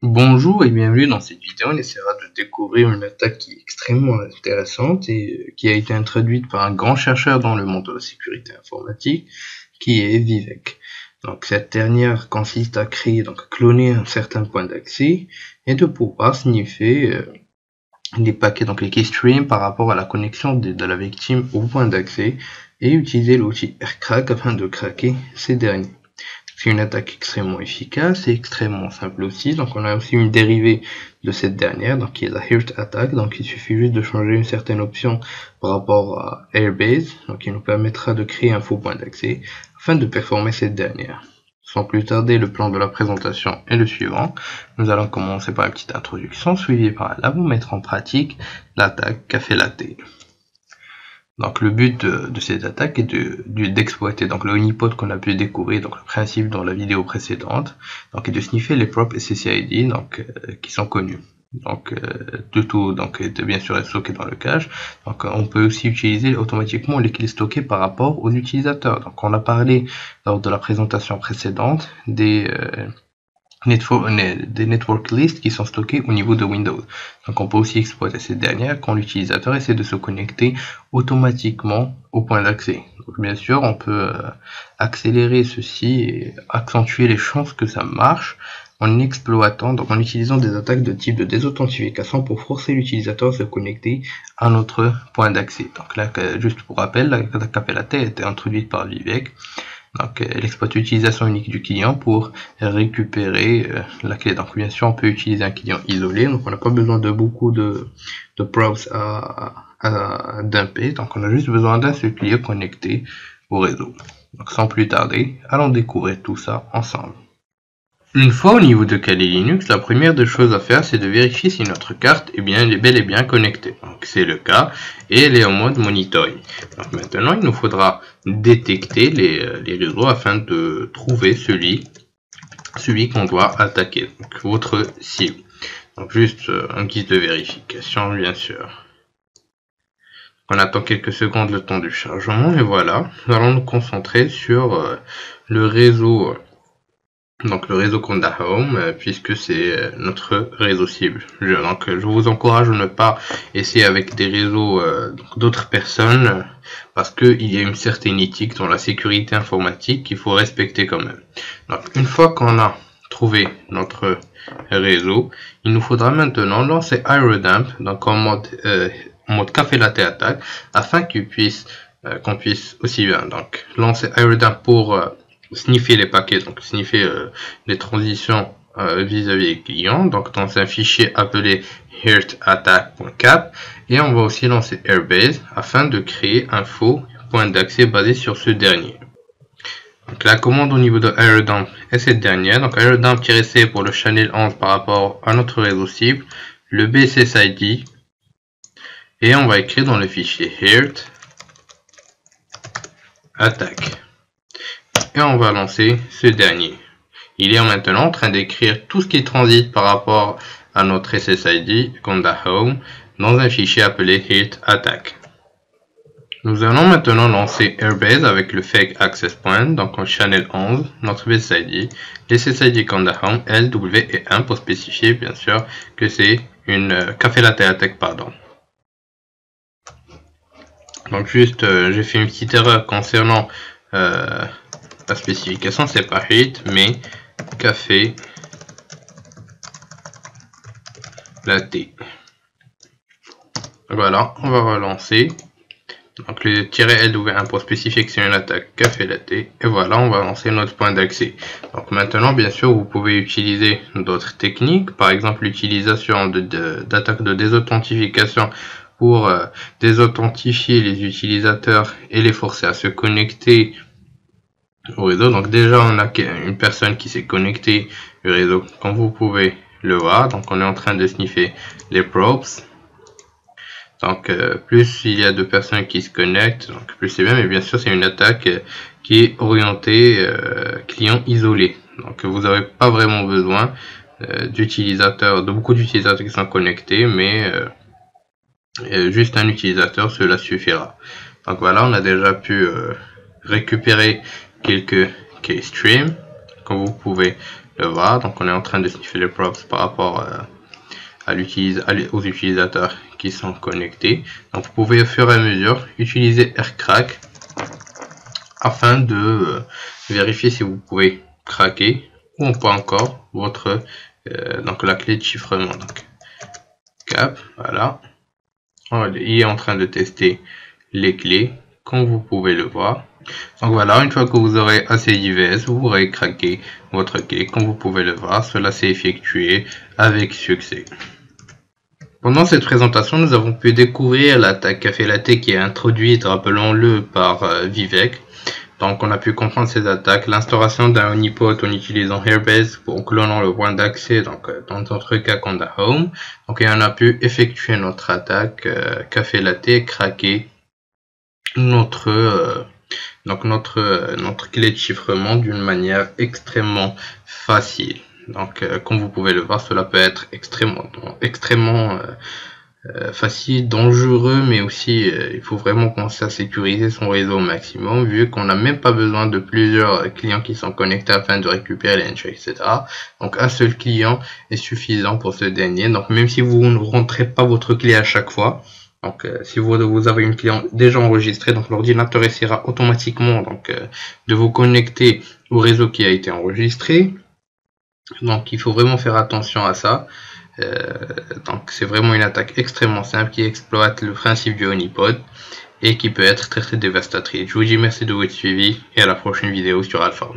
Bonjour et bienvenue dans cette vidéo. On essaiera de découvrir une attaque qui est extrêmement intéressante et qui a été introduite par un grand chercheur dans le monde de la sécurité informatique, qui est Vivek. Donc cette dernière consiste à créer, cloner un certain point d'accès et de pouvoir sniffer les paquets, donc les keystreams par rapport à la connexion de la victime au point d'accès et utiliser l'outil AirCrack afin de craquer ces derniers. C'est une attaque extrêmement efficace et extrêmement simple aussi. Donc on a aussi une dérivée de cette dernière, donc qui est la Heart Attack. Donc il suffit juste de changer une certaine option par rapport à Airbase, donc qui nous permettra de créer un faux point d'accès afin de performer cette dernière. Sans plus tarder, le plan de la présentation est le suivant. Nous allons commencer par une petite introduction, suivie par là vous mettre en pratique l'attaque Café Latte. Donc le but de cette attaque est d'exploiter donc le honeypot qu'on a pu découvrir, donc le principe dans la vidéo précédente, donc et de sniffer les propres SSID qui sont connus. Donc de tout, donc de bien sûr être stocké dans le cache. Donc on peut aussi utiliser automatiquement les clés stockées par rapport aux utilisateurs. Donc on a parlé lors de la présentation précédente des network lists qui sont stockés au niveau de Windows. Donc on peut aussi exploiter ces dernières quand l'utilisateur essaie de se connecter automatiquement au point d'accès. Donc bien sûr on peut accélérer ceci et accentuer les chances que ça marche en exploitant, donc en utilisant des attaques de type de désauthentification pour forcer l'utilisateur à se connecter à notre point d'accès. Donc là, juste pour rappel, la Café Latte a été introduite par Vivek. Donc, elle exploite l'utilisation unique du client pour récupérer la clé. Donc, bien sûr, on peut utiliser un client isolé. Donc, on n'a pas besoin de beaucoup de props à dumper. Donc, on a juste besoin d'un seul client connecté au réseau. Donc, sans plus tarder, allons découvrir tout ça ensemble. Une fois au niveau de Kali Linux, la première des choses à faire, c'est de vérifier si notre carte est bel et bien connectée. Donc c'est le cas et elle est en mode monitoring. Donc maintenant, il nous faudra détecter les réseaux afin de trouver celui qu'on doit attaquer, donc votre cible. Donc juste en guise de vérification, bien sûr. On attend quelques secondes le temps du chargement et voilà, nous allons nous concentrer sur le réseau. Donc le réseau Conda Home, puisque c'est notre réseau cible. Donc je vous encourage à ne pas essayer avec des réseaux d'autres personnes, parce qu'il y a une certaine éthique dans la sécurité informatique qu'il faut respecter quand même. Donc une fois qu'on a trouvé notre réseau, il nous faudra maintenant lancer Aerodump, donc en mode Café Latte Attack, afin qu'on puisse aussi bien donc lancer Aerodump pour sniffer les paquets, donc sniffer les transitions vis-à-vis des clients, donc dans un fichier appelé heartattack.cap, et on va aussi lancer Airbase afin de créer un faux point d'accès basé sur ce dernier. Donc la commande au niveau de Aerodump est cette dernière, donc Aerodump-C pour le channel 11 par rapport à notre réseau cible, le BSSID, et on va écrire dans le fichier heartattack. Et on va lancer ce dernier. Il est maintenant en train d'écrire tout ce qui transite par rapport à notre SSID Conda Home dans un fichier appelé heartattack. Nous allons maintenant lancer Airbase avec le fake access point, donc en channel 11, notre SSID, l'SSID Conda Home L, W et 1 pour spécifier bien sûr que c'est une Café Latte Attack, pardon. Donc juste, j'ai fait une petite erreur concernant la spécification, c'est pas hit mais Café Latte. Voilà, on va relancer. Donc le -L1 pour spécifier que c'est une attaque Café Latte. Et voilà, on va lancer notre point d'accès. Donc maintenant, bien sûr, vous pouvez utiliser d'autres techniques, par exemple l'utilisation d'attaques de désauthentification pour désauthentifier les utilisateurs et les forcer à se connecter au réseau. Donc déjà on a une personne qui s'est connectée au réseau, comme vous pouvez le voir. Donc on est en train de sniffer les props. Donc plus il y a de personnes qui se connectent, donc plus c'est bien. Mais bien sûr c'est une attaque qui est orientée client isolé. Donc vous n'avez pas vraiment besoin de beaucoup d'utilisateurs qui sont connectés, mais juste un utilisateur, cela suffira. Donc voilà, on a déjà pu récupérer quelques keystreams, comme vous pouvez le voir. Donc on est en train de sniffer les props par rapport aux utilisateurs qui sont connectés. Donc vous pouvez au fur et à mesure utiliser AirCrack afin de vérifier si vous pouvez craquer ou pas encore votre donc la clé de chiffrement. Donc cap, voilà, il est en train de tester les clés comme vous pouvez le voir. Donc voilà, une fois que vous aurez assez d'IVS, vous aurez craqué votre clé. Comme vous pouvez le voir, cela s'est effectué avec succès. Pendant cette présentation, nous avons pu découvrir l'attaque Café Latte qui est introduite, rappelons-le, par Vivek. Donc on a pu comprendre ces attaques, l'instauration d'un honeypot en utilisant Airbase pour clonant le point d'accès, donc dans notre cas Conda Home. Donc et on a pu effectuer notre attaque Café Latte, craquer notre clé de chiffrement d'une manière extrêmement facile. Donc comme vous pouvez le voir, cela peut être extrêmement facile, dangereux, mais aussi il faut vraiment penser à sécuriser son réseau au maximum, vu qu'on n'a même pas besoin de plusieurs clients qui sont connectés afin de récupérer les entries, etc. Donc un seul client est suffisant pour ce dernier. Donc même si vous ne rentrez pas votre clé à chaque fois, donc si vous avez une client déjà enregistrée, donc l'ordinateur essaiera automatiquement de vous connecter au réseau qui a été enregistré. Donc il faut vraiment faire attention à ça. Donc c'est vraiment une attaque extrêmement simple qui exploite le principe du honeypot et qui peut être très dévastatrice. Je vous dis merci de votre suivi et à la prochaine vidéo sur Alpha.